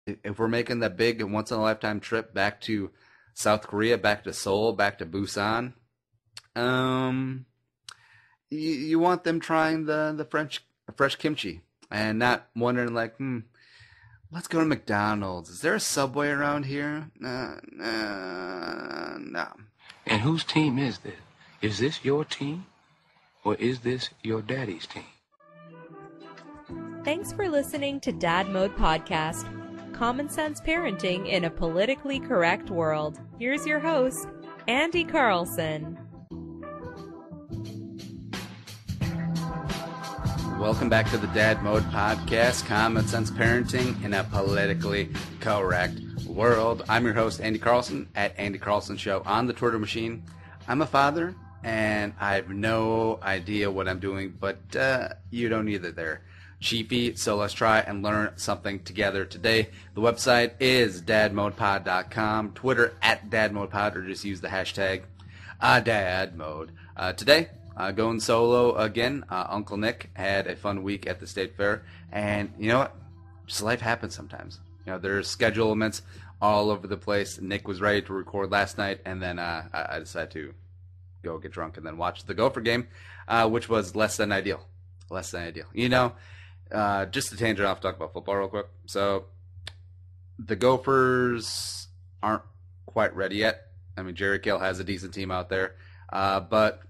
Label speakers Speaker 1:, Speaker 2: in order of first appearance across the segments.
Speaker 1: if we're making that big once in a lifetime trip back to South Korea, back to Seoul, back to Busan, um, you want them trying the French fresh kimchi and not wondering like, let's go to McDonald's. Is there a Subway around here? No.
Speaker 2: And whose team is this? Is this your team? Or is this your daddy's team?
Speaker 3: Thanks for listening to Dad Mode Podcast. Common sense parenting in a politically correct world. Here's your host, Andy Carlson.
Speaker 1: Welcome back to the Dad Mode Podcast, Common Sense Parenting in a Politically Correct World. I'm your host, Andy Carlson, at Andy Carlson Show on the Twitter machine. I'm a father, and I have no idea what I'm doing, but you don't either there, Chiefy. So let's try and learn something together today. The website is dadmodepod.com, Twitter at dadmodepod, or just use the hashtag dadmode. Today, going solo again. Uncle Nick had a fun week at the State Fair, and you know what? Just life happens sometimes. You know, there's schedule elements all over the place. Nick was ready to record last night, and then I decided to go get drunk and then watch the Gopher game, which was less than ideal. Less than ideal. You know, just a tangent off, talk about football real quick. So the Gophers aren't quite ready yet. I mean, Jerry Kill has a decent team out there, but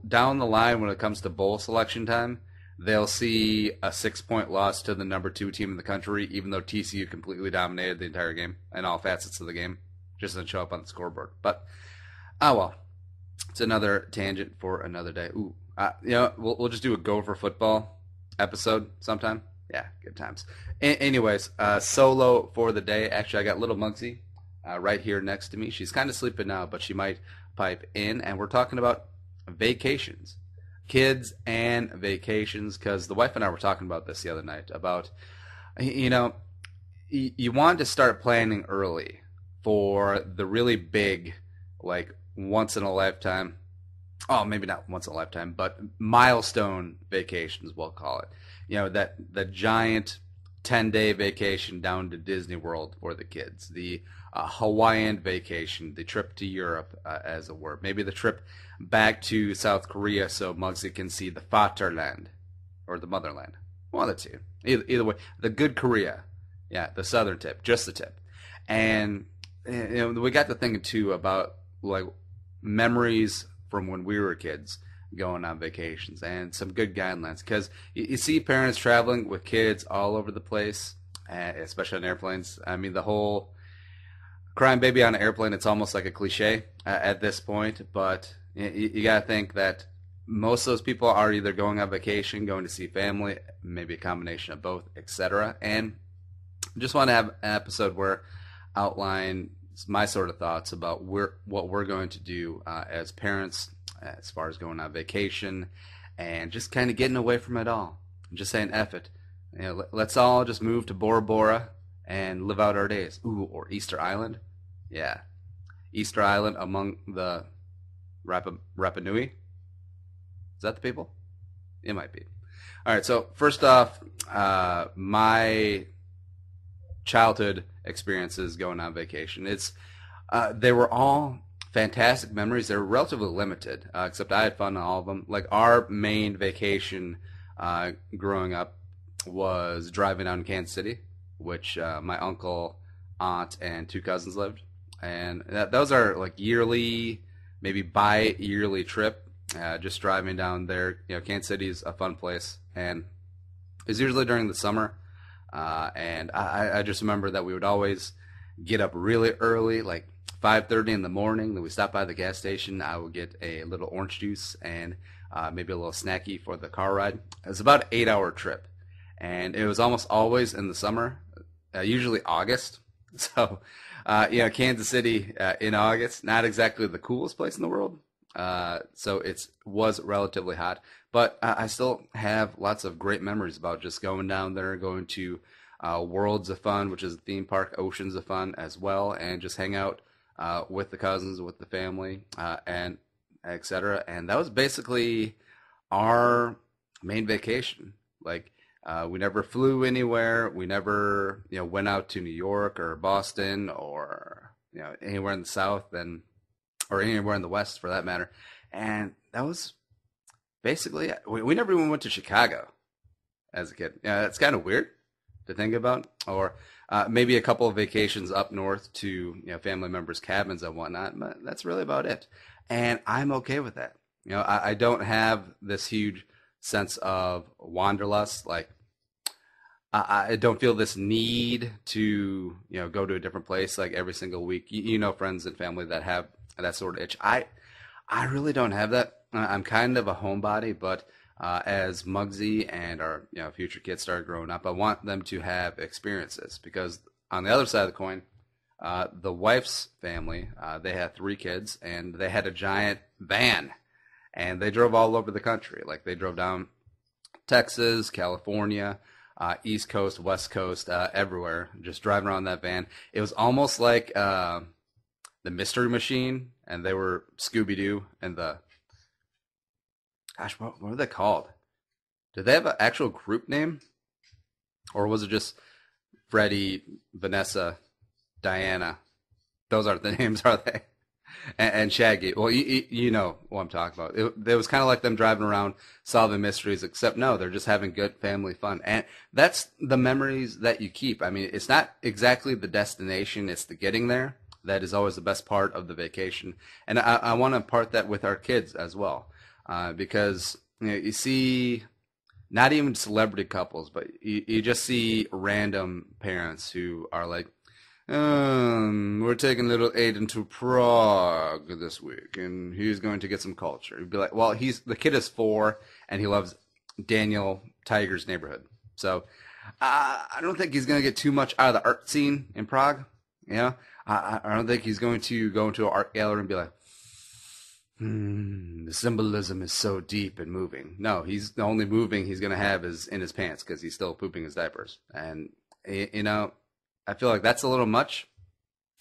Speaker 1: down the line when it comes to bowl selection time, they'll see a 6-point loss to the number 2 team in the country, even though TCU completely dominated the entire game and all facets of the game. Just doesn't show up on the scoreboard. But, well, it's another tangent for another day. Ooh, you know, we'll just do a Gopher football episode sometime. Yeah, good times. Anyways, solo for the day. Actually, I got little Muggsy right here next to me. She's kind of sleeping now, but she might pipe in. And we're talking about vacations, kids and vacations, because the wife and I were talking about this the other night about, you know, you want to start planning early for the really big, like once in a lifetime, oh, maybe not once in a lifetime, but milestone vacations, we'll call it. You know, that the giant 10-day vacation down to Disney World for the kids, the Hawaiian vacation, the trip to Europe, as it were, maybe the trip back to South Korea so Muggsy can see the Vaterland or the motherland. One of the two. Either way, the good Korea. Yeah, the southern tip, just the tip. And you know, we got to thinking too about like memories from when we were kids going on vacations and some good guidelines, because you see parents traveling with kids all over the place, especially on airplanes. I mean, the whole crying baby on an airplane, it's almost like a cliche at this point, but you got to think that most of those people are either going on vacation, going to see family, maybe a combination of both, etc. And just want to have an episode where I outline my sort of thoughts about what we're going to do as parents as far as going on vacation and just kind of getting away from it all. I'm just saying, F it. You know, let's all just move to Bora Bora and live out our days. Ooh, or Easter Island. Yeah. Easter Island among the Rapa Nui. Is that the people? It might be. All right, so first off, my childhood experiences going on vacation. They were all fantastic memories. They were relatively limited, except I had fun on all of them. Like our main vacation growing up was driving down to Kansas City, which my uncle, aunt, and 2 cousins lived. And those are like yearly, maybe bi-yearly trip, just driving down there. You know, Kansas City is a fun place, and it's usually during the summer. And I just remember that we would always get up really early, like 5:30 in the morning. Then we stop by the gas station. I would get a little orange juice and maybe a little snacky for the car ride. It was about an 8-hour trip, and it was almost always in the summer, usually August. So, you know, Kansas City in August, not exactly the coolest place in the world. So it was relatively hot, but I still have lots of great memories about just going down there, going to Worlds of Fun, which is a theme park, Oceans of Fun as well, and just hang out with the cousins, with the family, and etc. And that was basically our main vacation. Like We never flew anywhere. We never, went out to New York or Boston or, anywhere in the South or anywhere in the West for that matter. And that was basically it. We never even went to Chicago as a kid. Yeah, it's kind of weird to think about. Or maybe a couple of vacations up north to, family members' cabins and whatnot. But that's really about it. And I'm okay with that. I don't have this huge sense of wanderlust. Like, I don't feel this need to, go to a different place like every single week. Friends and family that have that sort of itch. I really don't have that. I'm kind of a homebody, but as Muggsy and our future kids start growing up, I want them to have experiences because on the other side of the coin, the wife's family, they had 3 kids and they had a giant van and they drove all over the country. Like they drove down Texas, California, East Coast, West Coast, everywhere, just driving around that van. It was almost like the Mystery Machine, and they were Scooby-Doo and gosh, what were they called? Did they have an actual group name? Or was it just Freddie, Vanessa, Diana? Those aren't the names, are they? And Shaggy. Well, you know what I'm talking about. It was kind of like them driving around solving mysteries, except no, they're just having good family fun. And that's the memories that you keep. I mean, it's not exactly the destination, it's the getting there. That is always the best part of the vacation. And I want to part that with our kids as well. Because you see not even celebrity couples, but you just see random parents who are like, we're taking little Aiden to Prague this week, and he's going to get some culture. You'd be like, well, the kid is 4, and he loves Daniel Tiger's Neighborhood. So I don't think he's going to get too much out of the art scene in Prague. I don't think he's going to go into an art gallery and be like, the symbolism is so deep and moving. No, the only moving he's going to have is in his pants because he's still pooping his diapers. And, I feel like that's a little much.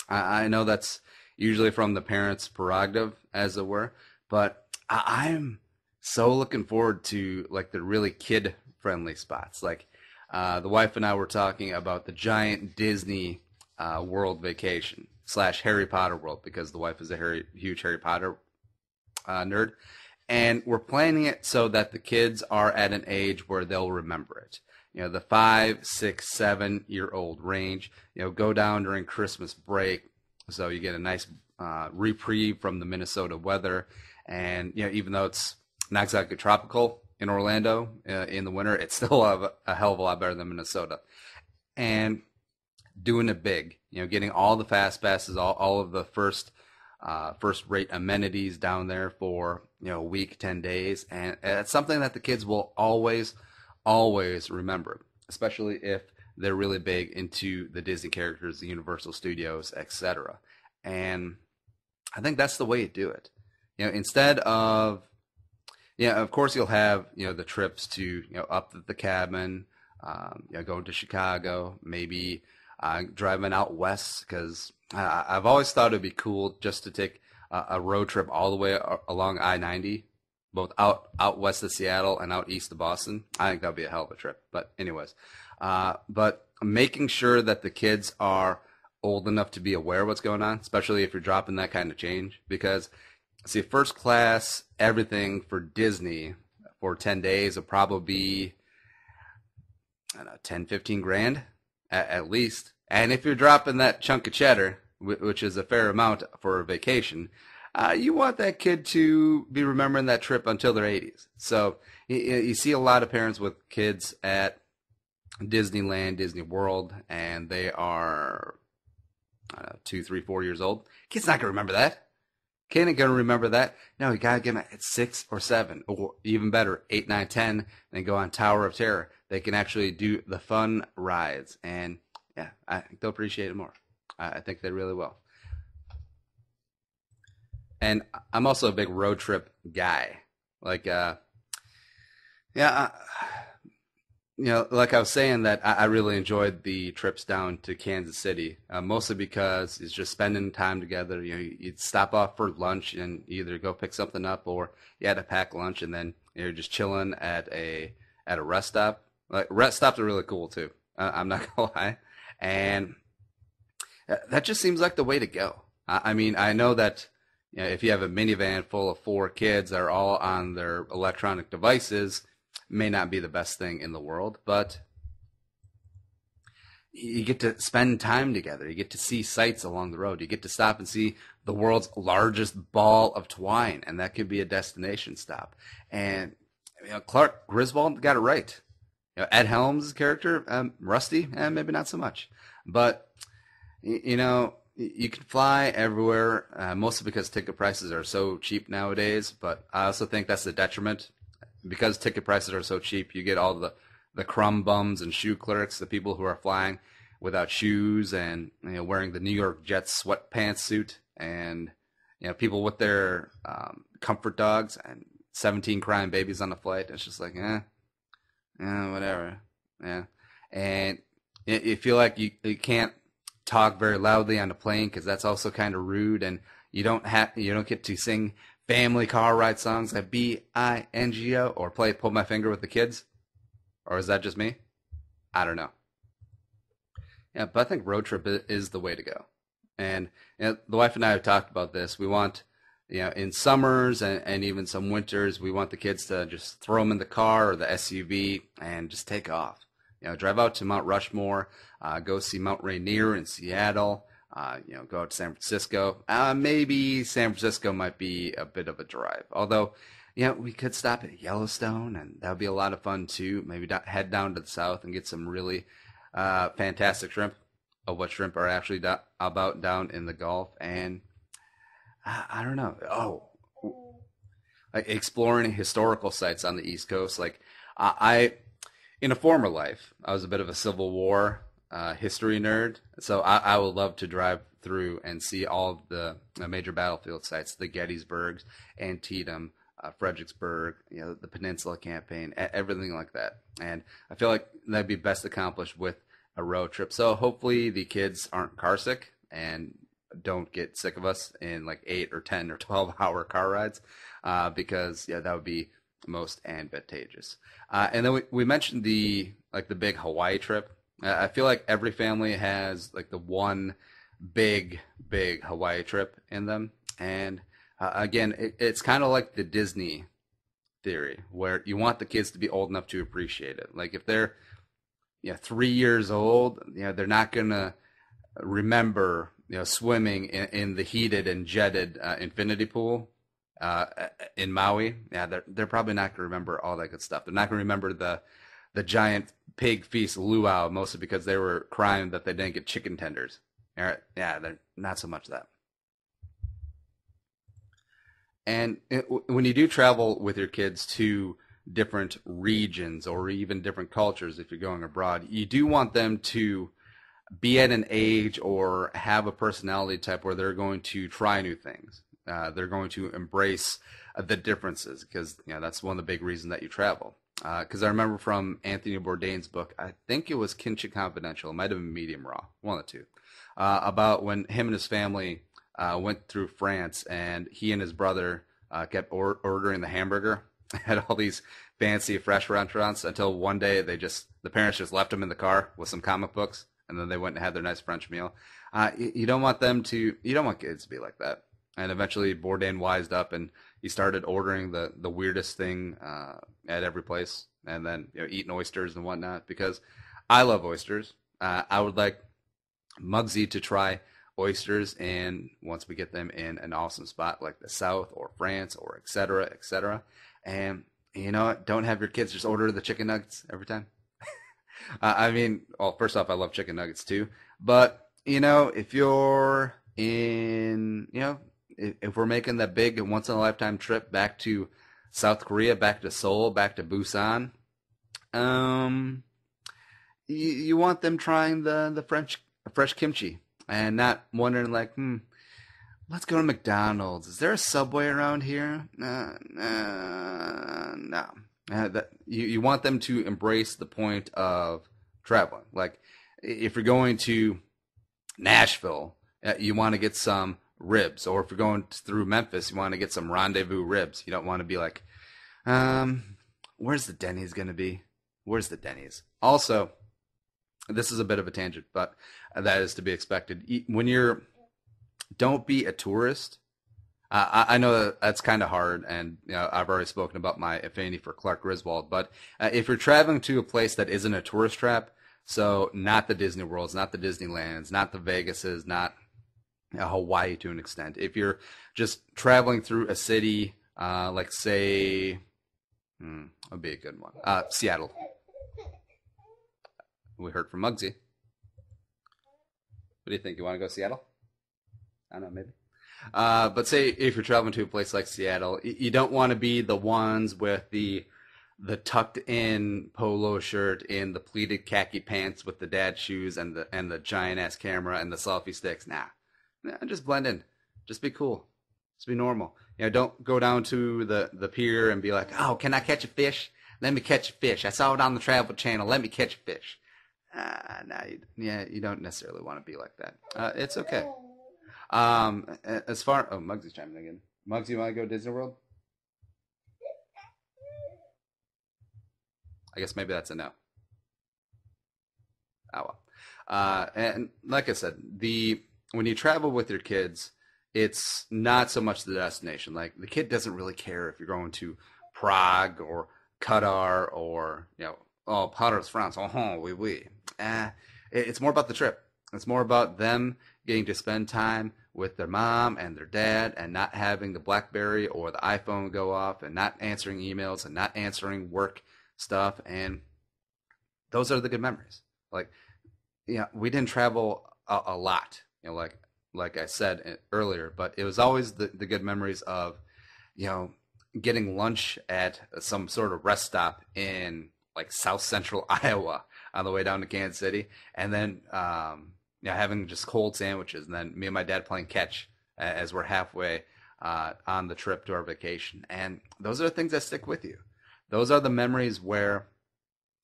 Speaker 1: I know that's usually from the parents' prerogative, as it were. But I'm so looking forward to, like, the really kid-friendly spots. Like, the wife and I were talking about the giant Disney World vacation / Harry Potter World because the wife is a huge Harry Potter nerd. And we're planning it so that the kids are at an age where they'll remember it. The 5, 6, 7-year-old range, go down during Christmas break. So you get a nice reprieve from the Minnesota weather. And, even though it's not exactly tropical in Orlando in the winter, it's still a hell of a lot better than Minnesota. And doing it big, getting all the fast passes, all of the first rate amenities down there for, a week, 10 days. And it's something that the kids will always remember, especially if they're really big into the Disney characters, the Universal Studios, etc. And I think that's the way you do it. Instead of, of course you'll have, the trips to, up at the cabin, going to Chicago, maybe driving out west, because I've always thought it'd be cool just to take a road trip all the way along I-90, both out west of Seattle and out east of Boston. I think that'd be a hell of a trip. But anyways, but making sure that the kids are old enough to be aware of what's going on, especially if you're dropping that kind of change. Because, see, first class, everything for Disney for 10 days will probably be, I don't know, 10, 15 grand at least. And if you're dropping that chunk of cheddar, which is a fair amount for a vacation, you want that kid to be remembering that trip until their 80s. So you see a lot of parents with kids at Disneyland, Disney World, and they are, I don't know, 2, 3, 4 years old. Kid's not going to remember that. Kid ain't going to remember that. No, you got to get them at 6 or 7, or even better, 8, 9, 10, and go on Tower of Terror. They can actually do the fun rides, and yeah, I think they'll appreciate it more. I think they really will. And I'm also a big road trip guy. Like, like I was saying that I really enjoyed the trips down to Kansas City, mostly because it's just spending time together. You'd stop off for lunch and either go pick something up or you had to pack lunch, and then you're just chilling at a rest stop. Like rest stops are really cool too. I'm not gonna lie, and that just seems like the way to go. I mean, I know that if you have a minivan full of 4 kids that are all on their electronic devices, it may not be the best thing in the world, but you get to spend time together. You get to see sights along the road. You get to stop and see the world's largest ball of twine, and that could be a destination stop. And Clark Griswold got it right. Ed Helms' character, Rusty, maybe not so much. But, you can fly everywhere, mostly because ticket prices are so cheap nowadays. But I also think that's the detriment. Because ticket prices are so cheap, you get all the crumb bums and shoe clerks, the people who are flying without shoes and wearing the New York Jets sweatpants suit, and people with their comfort dogs and 17 crying babies on the flight. It's just like, whatever. Yeah. And you feel like you can't talk very loudly on the plane because that's also kind of rude, and you don't get to sing family car ride songs like B-I-N-G-O or play Pull My Finger with the kids. Or is that just me? I don't know. Yeah, but I think road trip is the way to go. And the wife and I have talked about this. We want, in summers and even some winters, we want the kids to just throw them in the car or the SUV and just take off. Drive out to Mount Rushmore, go see Mount Rainier in Seattle, go out to San Francisco. Maybe San Francisco might be a bit of a drive. Although, we could stop at Yellowstone, and that would be a lot of fun too. Maybe head down to the south and get some really fantastic shrimp, of what shrimp are actually about down in the Gulf. And I don't know. Like exploring historical sites on the East Coast. Like in a former life, I was a bit of a Civil War history nerd. So I would love to drive through and see all of the major battlefield sites, the Gettysburgs, Antietam, Fredericksburg, the Peninsula Campaign, everything like that. And I feel like that'd be best accomplished with a road trip. So hopefully the kids aren't car sick and don't get sick of us in like 8 or 10 or 12-hour car rides, because that would be most advantageous. And then we mentioned the big Hawaii trip. I feel like every family has like the one big Hawaii trip in them. And again, it's kind of like the Disney theory, where you want the kids to be old enough to appreciate it. Like if they're 3 years old, they're not gonna remember swimming in the heated and jetted infinity pool in Maui. They're probably not gonna remember all that good stuff. They're not gonna remember the giant pig feast luau, mostly because they were crying that they didn't get chicken tenders. They're not so much that. And when you do travel with your kids to different regions or even different cultures, if you're going abroad, you do want them to be at an age or have a personality type where they're going to try new things. They're going to embrace the differences, because that's one of the big reasons that you travel. Because I remember from Anthony Bourdain's book, I think it was Kinship Confidential, it might have been Medium Raw, one of the two, about when him and his family went through France, and he and his brother kept ordering the hamburger at all these fancy fresh restaurants until one day the parents just left them in the car with some comic books, and then they went and had their nice French meal. You don't want kids to be like that. And eventually Bourdain wised up, and he started ordering the weirdest thing at every place, and then eating oysters and whatnot, because I love oysters. I would like Muggsy to try oysters, and once we get them in an awesome spot like the South or France or et cetera, and don't have your kids just order the chicken nuggets every time. I mean, well, first off, I love chicken nuggets too, but if you're in, if we're making that big once in a lifetime trip back to South Korea, back to Seoul, back to Busan, you want them trying the fresh kimchi, and not wondering like, let's go to McDonald's. Is there a Subway around here? No. You want them to embrace the point of traveling. Like if you're going to Nashville, you want to get some ribs, or if you're going through Memphis, you want to get some rendezvous ribs. You don't want to be like, where's the Denny's going to be? Where's the Denny's? Also, this is a bit of a tangent, but that is to be expected. When don't be a tourist. I know that's kind of hard, and I've already spoken about my affinity for Clark Griswold. But if you're traveling to a place that isn't a tourist trap, so not the Disney Worlds, not the Disneylands, not the Vegases, not Hawaii to an extent. If you're just traveling through a city, like say, would be a good one, Seattle. We heard from Muggsy. What do you think? You want to go to Seattle? I don't know, maybe. But say if you're traveling to a place like Seattle, you don't want to be the ones with the tucked in polo shirt in the pleated khaki pants with the dad shoes and the giant ass camera and the selfie sticks. Nah, just blend in. Just be cool. Just be normal. Don't go down to the pier and be like, oh, can I catch a fish? Let me catch a fish. I saw it on the Travel Channel. Let me catch a fish. You don't necessarily want to be like that. It's okay. Muggsy's chiming again. Muggsy, you want to go to Disney World? I guess maybe that's a no. Oh well. And like I said, when you travel with your kids, it's not so much the destination. Like the kid doesn't really care if you're going to Prague or Qatar or Paris, France. Oh, oui, oui. It's more about the trip. It's more about them getting to spend time with their mom and their dad and not having the BlackBerry or the iPhone go off and not answering emails and not answering work stuff. And those are the good memories. Like, we didn't travel a lot, like I said earlier, but it was always the good memories of, getting lunch at some sort of rest stop in like South Central Iowa on the way down to Kansas City. And then, having just cold sandwiches, and then me and my dad playing catch as we're halfway on the trip to our vacation. And those are the things that stick with you. Those are the memories where,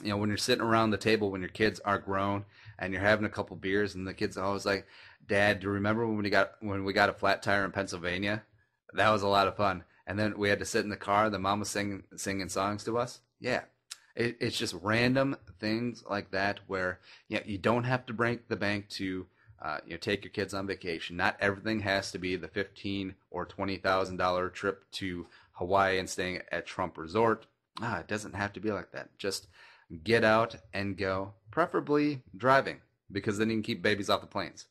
Speaker 1: when you're sitting around the table, when your kids are grown and you're having a couple beers, and the kids are always like, Dad, do you remember when we got a flat tire in Pennsylvania? That was a lot of fun. And then we had to sit in the car. The mom was singing songs to us. Yeah. It's just random things like that where you don't have to break the bank to take your kids on vacation. Not everything has to be the $15,000 or $20,000 trip to Hawaii and staying at Trump Resort. It doesn't have to be like that. Just get out and go, preferably driving, because then you can keep babies off the planes.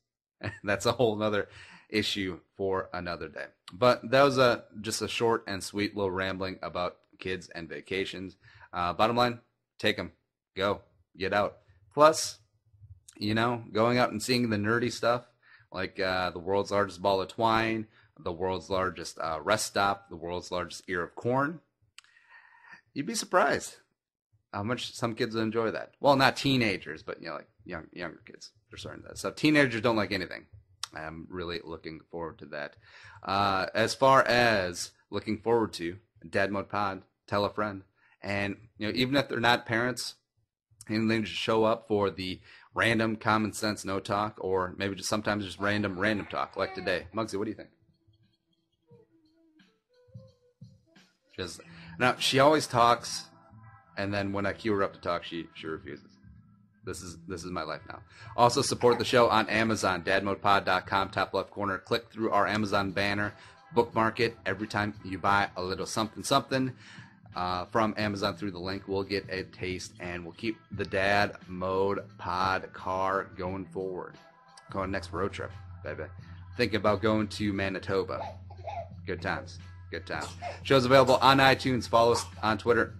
Speaker 1: That's a whole other issue for another day. But that was just a short and sweet little rambling about kids and vacations. Bottom line, take them. Go. Get out. Plus, going out and seeing the nerdy stuff, like the world's largest ball of twine, the world's largest rest stop, the world's largest ear of corn. You'd be surprised how much some kids will enjoy that. Well, not teenagers, but like younger kids. They're starting that. So teenagers don't like anything. I'm really looking forward to that. As far as looking forward to Dad Mode Pod, tell a friend. And, even if they're not parents, and they just show up for the random common sense no talk, or maybe just sometimes just random talk, like today. Muggsy, what do you think? Now, she always talks, and then when I cue her up to talk, she refuses. This is my life now. Also, support the show on Amazon, dadmodepod.com, top left corner. Click through our Amazon banner, bookmark it. Every time you buy a little something from Amazon through the link, we'll get a taste, and we'll keep the Dad Mode Pod car going forward. Going next road trip, baby. Thinking about going to Manitoba. Good times. Show's available on iTunes. Follow us on Twitter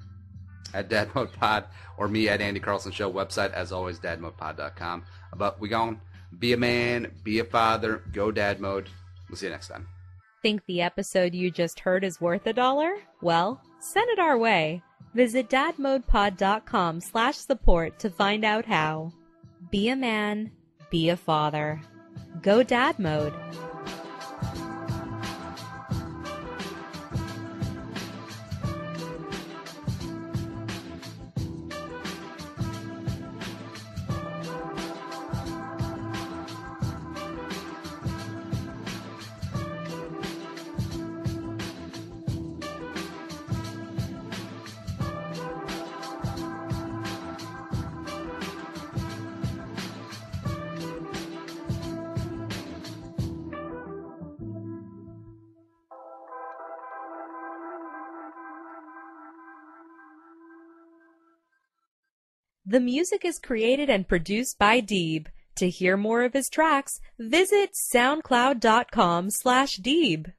Speaker 1: at Dad Mode Pod, or me at Andy Carlson Show. Website, as always, dadmodepod.com. But we gone. Be a man, be a father, go Dad Mode. We'll see you next time.
Speaker 3: Think the episode you just heard is worth $1? Well, send it our way. Visit dadmodepod.com/support to find out how. Be a man, be a father. Go Dad Mode. The music is created and produced by deeB. To hear more of his tracks, visit soundcloud.com/deeB.